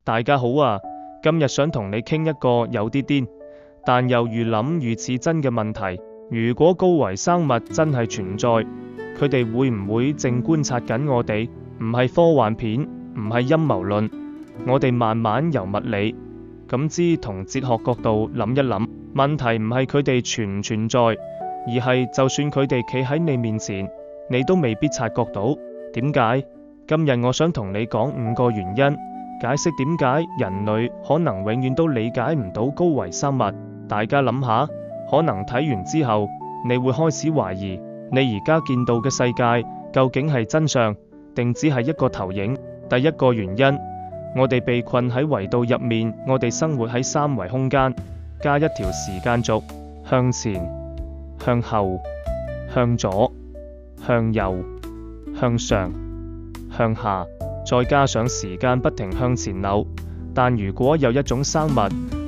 大家好啊，今日想同你傾一個有啲癲，但又愈諗愈似真嘅問題。如果高維生物真係存在，佢哋會唔會正觀察緊我哋？唔係科幻片，唔係陰謀論，我哋慢慢由物理、感知同哲學角度諗一諗。問題唔係佢哋存唔存在，而係就算佢哋企喺你面前，你都未必察覺到。點解？今日我想同你講5個原因，解釋點解人類可能永遠都理解唔到高維生物。大家諗下，可能睇完之後，你會開始懷疑，你而家見到嘅世界究竟係真相，定只係一個投影？第一個原因，我哋被困喺維度入面，我哋生活喺3維空間，加一條時間軸，向前、向後、向左、向右、向上、向下，再加上時間不停向前流。但如果有一種生物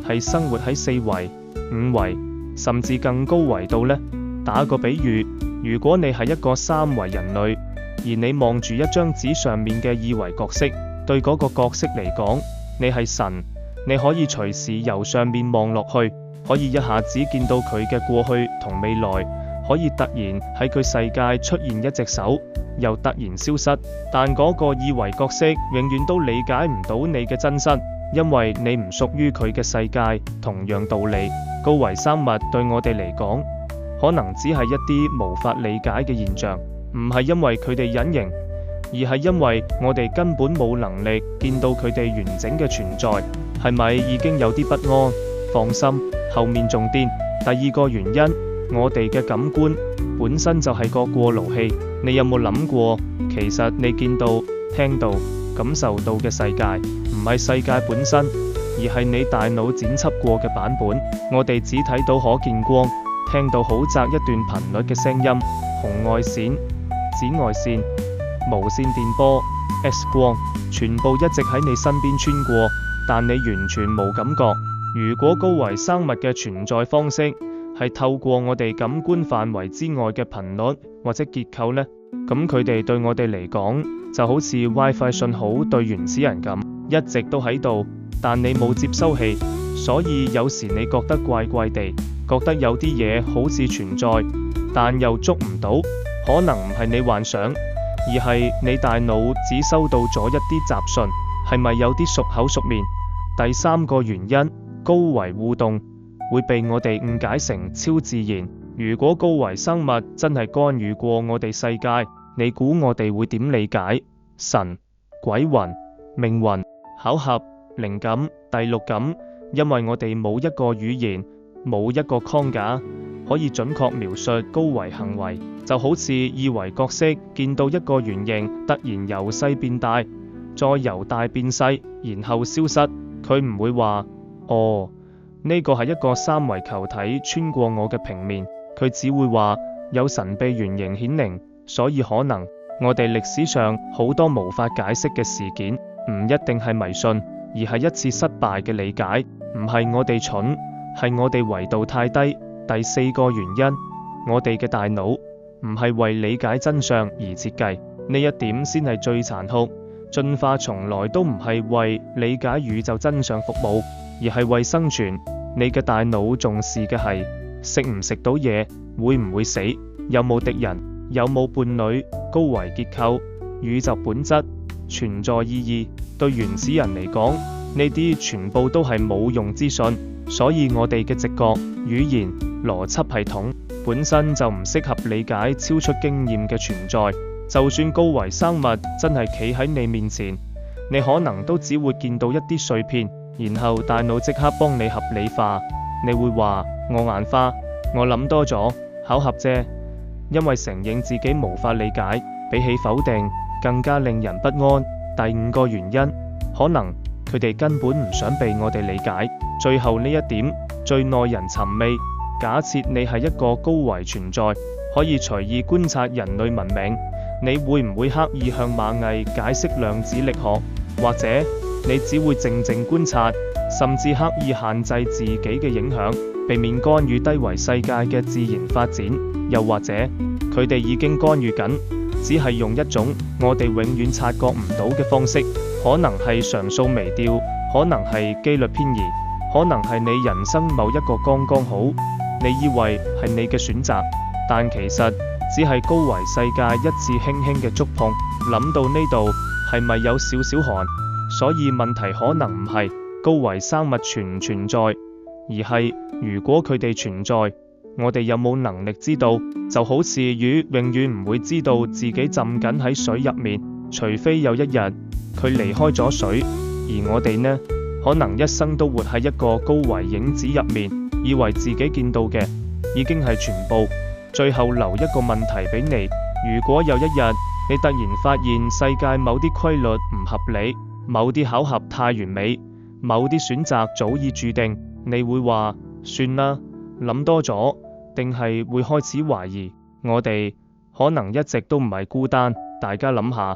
係生活喺4維、5維，甚至更高維度呢？打個比喻，如果你係一個3維人類，而你望住一張紙上面嘅2維角色，對嗰個角色嚟講，你係神，你可以隨時由上面望落去，可以一下子見到佢嘅過去同未來，可以突然喺佢世界出現一隻手，又突然消失。但嗰個2維角色永遠都理解唔到你嘅真身，因為你唔屬於佢嘅世界。同樣道理，高維生物對我哋嚟講，可能只係一啲無法理解嘅現象，唔係因為佢哋隱形，而係因為我哋根本冇能力見到佢哋完整嘅存在。係咪已經有啲不安？放心，後面仲癲。第二個原因，我哋嘅感官本身就係個過濾器。你有冇諗過，其實你見到、聽到、感受到嘅世界，唔係世界本身，而係你大腦剪輯過嘅版本。我哋只睇到可見光，聽到好窄一段頻率嘅聲音，紅外線、紫外線、無線電波、X 光，全部一直喺你身邊穿過，但你完全冇感覺。如果高維生物嘅存在方式係透過我哋感官範圍之外嘅頻率或者結構呢，咁佢哋對我哋嚟講就好似 WiFi 信號對原始人咁，一直都喺度，但你冇接收器，所以有時你覺得怪怪地，覺得有啲嘢好似存在，但又捉唔到。可能唔係你幻想，而係你大腦只收到咗一啲雜訊，係咪有啲熟口熟面？第3個原因，高維互動會被我哋誤解成超自然。如果高維生物真係干預過我哋世界，你估我哋會點理解？神、鬼魂、命運、巧合、靈感、第六感？因為我哋冇一個語言，冇一個框架可以準確描述高維行為，就好似2維角色見到一個圓形突然由細變大，再由大變細，然後消失，佢唔會話哦，呢個係一個3維球體穿過我嘅平面，佢只會話有神秘圓形顯靈。所以可能我哋歷史上好多無法解釋嘅事件，唔一定係迷信，而係一次失敗嘅理解。唔係我哋蠢，係我哋維度太低。第4個原因，我哋嘅大腦唔係為理解真相而設計，呢一點先係最殘酷。進化從來都唔係為理解宇宙真相服務，而係為生存。你嘅大腦重視嘅係食唔食到嘢，會唔會死，有冇敵人，有冇伴侶，高維結構、宇宙本質、存在意義。對原始人嚟講，呢啲全部都係冇用資訊，所以我哋嘅直覺、語言、邏輯系統本身就唔適合理解超出經驗嘅存在。就算高維生物真係企喺你面前，你可能都只會見到一啲碎片，然後大腦即刻幫你合理化。你會話我眼花，我諗多咗，巧合啫。因為承認自己無法理解，比起否定更加令人不安。第5個原因，可能佢哋根本唔想被我哋理解。最後呢一點最耐人尋味。假設你係一個高維存在，可以隨意觀察人類文明，你會唔會刻意向螞蟻解釋量子力學？或者你只會靜靜觀察，甚至刻意限制自己嘅影響，避免干預低維世界嘅自然發展？又或者佢哋已經干預緊，只係用一種我哋永遠察覺唔到嘅方式，可能係常數微調，可能係機率偏移，可能係你人生某一個剛剛好，你以為係你嘅選擇，但其實只係高維世界一次輕輕嘅觸碰。諗到呢度，係咪有少少寒？所以問題可能唔係高維生物存唔存在，而係如果佢哋存在，我哋有冇能力知道？就好似魚永遠唔會知道自己浸緊喺水入面，除非有一日佢離開咗水。而我哋呢，可能一生都活喺一個高維影子入面，以為自己見到嘅已經係全部。最後留一個問題俾你，如果有一日你突然發現世界某啲規律唔合理，某啲巧合太完美，某啲選擇早已注定，你會話算啦，諗多咗，定係會開始懷疑我哋可能一直都唔係孤單？大家諗下。